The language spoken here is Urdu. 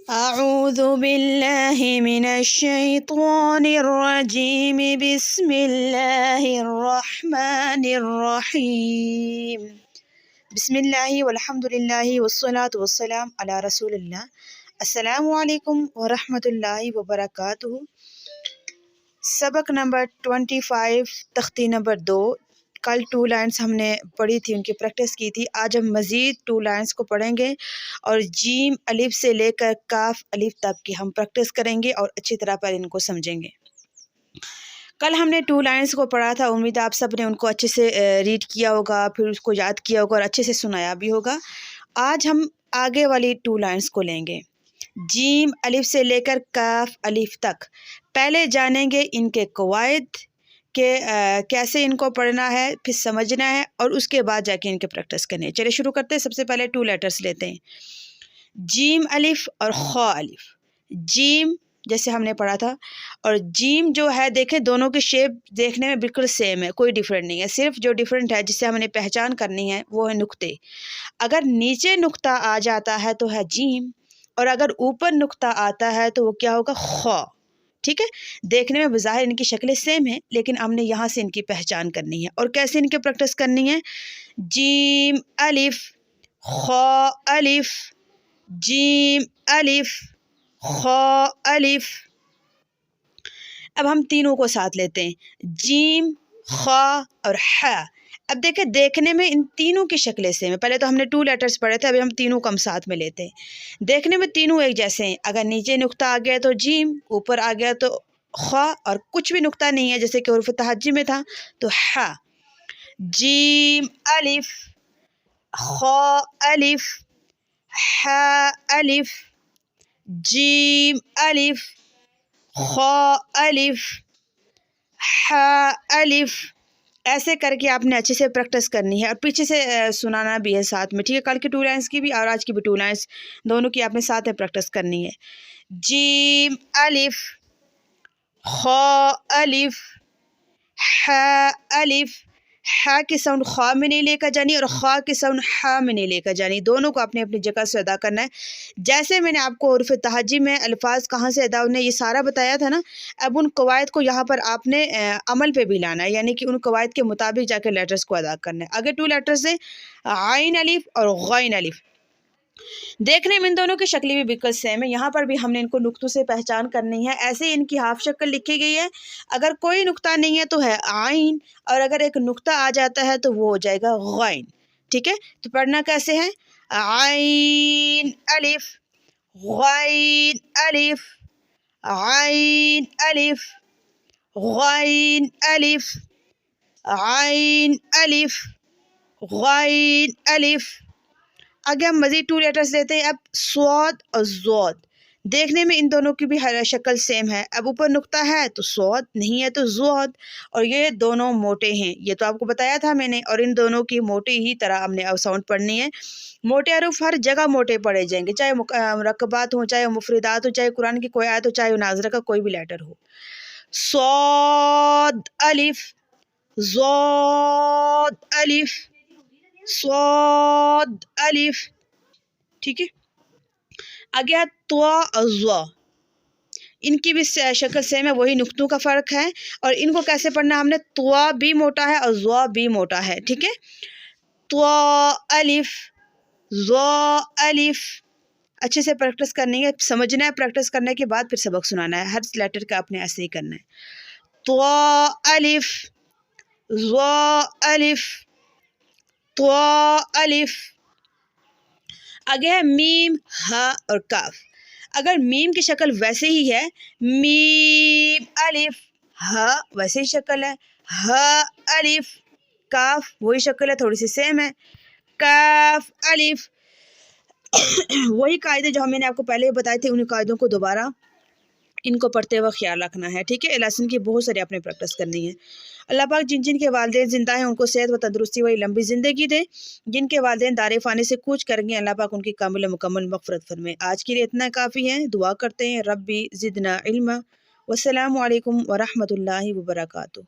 أعوذ بالله من الشيطان الرجيم بسم الله الرحمن الرحيم بسم الله والحمد لله والصلاة والسلام على رسول الله السلام علیکم ورحمۃ اللہ وبرکاتہ۔ سبق نمبر 25 تختی نمبر 2۔ کل 2 لائنس ہم نے پڑھی تھی، ان کی پریکٹس کی تھی۔ آج ہم مزید 2 لائنس کو پڑھیں گے اور جیم الف سے لے کر کاف الف تک کی ہم پریکٹس کریں گے اور اچھی طرح پر ان کو سمجھیں گے۔ کل ہم نے 2 لائنس کو پڑھا تھا، امید آپ سب نے ان کو اچھے سے ریڈ کیا ہوگا، پھر اس کو یاد کیا ہوگا اور اچھے سے سنایا بھی ہوگا۔ آج ہم آگے والی 2 لائنس کو لیں گے، جیم الف سے لے کر کاف الف تک۔ پہلے جانیں گے ان کے قواعد کہ کیسے ان کو پڑھنا ہے، پھر سمجھنا ہے اور اس کے بعد جا کے ان کے پریکٹس کرنے ہیں۔ چلے شروع کرتے ہیں۔ سب سے پہلے 2 لیٹرز لیتے ہیں، جیم الف اور خا الف۔ جیم جیسے ہم نے پڑھا تھا، اور جیم جو ہے دیکھیں دونوں کی شیپ دیکھنے میں بالکل سیم ہے، کوئی ڈیفرنٹ نہیں ہے۔ صرف جو ڈیفرنٹ ہے جس سے ہم نے پہچان کرنی ہے وہ ہے نقطے۔ اگر نیچے نقطہ آ جاتا ہے تو ہے جیم، اور اگر اوپر نقطہ آتا ہے تو وہ کیا ہوگا؟ خا۔ ٹھیک ہے، دیکھنے میں بظاہر ان کی شکلیں سیم ہیں، لیکن ہم نے یہاں سے ان کی پہچان کرنی ہے۔ اور کیسے ان کی پریکٹس کرنی ہے؟ جیم الف خا الف، جیم الف خا الف۔ اب ہم تینوں کو ساتھ لیتے ہیں، جیم خا اور ح۔ اب دیکھیں دیکھنے میں ان تینوں کی شکلیں سیم ہیں۔ پہلے تو ہم نے 2 لیٹرز پڑھے تھے، ابھی ہم تینوں کو ہم ساتھ میں لیتے ہیں۔ دیکھنے میں تینوں ایک جیسے ہیں، اگر نیچے نقطہ آ گیا تو جیم، اوپر آ گیا تو خا، اور کچھ بھی نقطہ نہیں ہے جیسے کہ حروف تہجی میں تھا تو ح۔ جیم الف خا الف ح الف، جیم الف خا الف ح الف۔ ایسے کر کے آپ نے اچھے سے پریکٹس کرنی ہے اور پیچھے سے سنانا بھی ہے ساتھ میں۔ ٹھیک ہے، کل کی 2 لائنس کی بھی اور آج کی بھی 2 لائنس دونوں کی آپ نے ساتھ میں پریکٹس کرنی ہے۔ جیم الف خا الف ح الف۔ ح کی ساؤنڈ خا میں نہیں لے کر جانی اور خا کی ساؤنڈ ح میں نہیں لے کر جانی، دونوں کو اپنی اپنی جگہ سے ادا کرنا ہے۔ جیسے میں نے آپ کو حروف تہجی میں الفاظ کہاں سے ادا ہونے یہ سارا بتایا تھا نا، اب ان قواعد کو یہاں پر آپ نے عمل پہ بھی لانا ہے، یعنی کہ ان قواعد کے مطابق جا کے لیٹرز کو ادا کرنا ہے۔ آگے 2 لیٹرز ہیں، عین الف اور غین الف۔ دیکھنے میں ان دونوں کی شکلیں بھی بالکل سیم ہے، یہاں پر بھی ہم نے ان کو نقطوں سے پہچان کرنی ہے۔ ایسے ہی ان کی ہاف شکل لکھی گئی ہے، اگر کوئی نقطہ نہیں ہے تو ہے عین، اور اگر ایک نقطہ آ جاتا ہے تو وہ ہو جائے گا غین۔ ٹھیک ہے، تو پڑھنا کیسے ہے؟ عین الف غین الف عین الف غین الف عین الف غین الف۔ آگے ہم مزید 2 لیٹرز لیتے ہیں، اب صاد اور ضاد۔ دیکھنے میں ان دونوں کی بھی شکل سیم ہے، اب اوپر نقطہ ہے تو صاد، نہیں ہے تو ضاد، اور یہ دونوں موٹے ہیں، یہ تو آپ کو بتایا تھا میں نے، اور ان دونوں کی موٹی ہی طرح ہم نے ساؤنڈ پڑھنی ہے۔ موٹے حروف ہر جگہ موٹے پڑھے جائیں گے، چاہے مرکبات ہوں، چاہے مفردات ہوں، چاہے قرآن کی کوئی آیت ہو، چاہے ناظرہ کا کوئی بھی لیٹر ہو۔ صاد الف ضاد الف صاد الف۔ ٹھیک ہے، آگے ہے طوا اور ضا۔ ان کی بھی شکل سیم ہے، وہی نقطوں کا فرق ہے، اور ان کو کیسے پڑھنا ہے؟ ہم نے طوا بھی موٹا ہے اور ضا بھی موٹا ہے۔ ٹھیک ہے، طوا الف ضا الف۔ اچھے سے پریکٹس کرنی ہے، سمجھنا ہے، پریکٹس کرنے کے بعد پھر سبق سنانا ہے، ہر لیٹر کا آپ نے ایسے ہی کرنا ہے۔ طوا الف ضا الف طوا الف۔ آگے ہے میم ہا اور کاف۔ اگر میم کی شکل ویسے ہی ہے، میم الف ہا ویسے ہی شکل ہے، ہا الف کاف وہی شکل ہے، تھوڑی سی سیم ہے، کاف الف۔ وہی قاعدے جو میں نے آپ کو پہلے بتائے تھے، ان قاعدوں کو دوبارہ ان کو پڑھتے وقت خیال رکھنا ہے۔ ٹھیک ہے، لیسن کی بہت ساری آپ نے پریکٹس کرنی ہے۔ اللہ پاک جن جن کے والدین زندہ ہیں ان کو صحت و تندرستی والی لمبی زندگی دے، جن کے والدین دار فانی سے کوچ کر گئے اللہ پاک ان کی کامل مکمل مغفرت فرمائے۔ آج کے لیے اتنا کافی ہے، دعا کرتے ہیں ربی زدنا علما۔ والسلام علیکم ورحمۃ اللہ وبرکاتہ۔